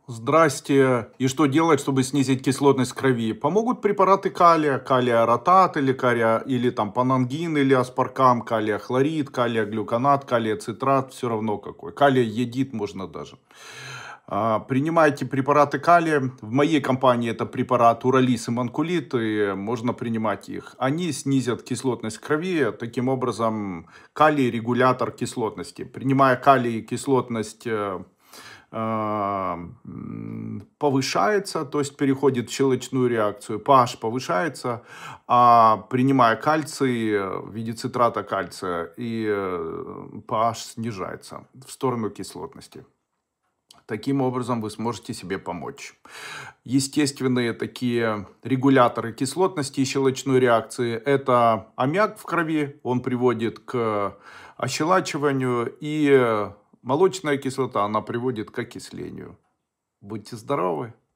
Здрасте. И что делать, чтобы снизить кислотность крови? Помогут препараты калия, калия ротат или калия, или там панангин или аспаркам, калия хлорид, калия глюконат, калия цитрат, все равно какой. Калия едит можно даже. Принимайте препараты калия. В моей компании это препарат уралис и манкулит, и можно принимать их. Они снизят кислотность крови. Таким образом, калий регулятор кислотности. Принимая калий, кислотность повышается, то есть переходит в щелочную реакцию, pH повышается, а принимая кальций в виде цитрата кальция, и pH снижается в сторону кислотности. Таким образом вы сможете себе помочь. Естественные такие регуляторы кислотности и щелочной реакции — это аммиак в крови, он приводит к ощелачиванию, и молочная кислота, она приводит к окислению. Будьте здоровы!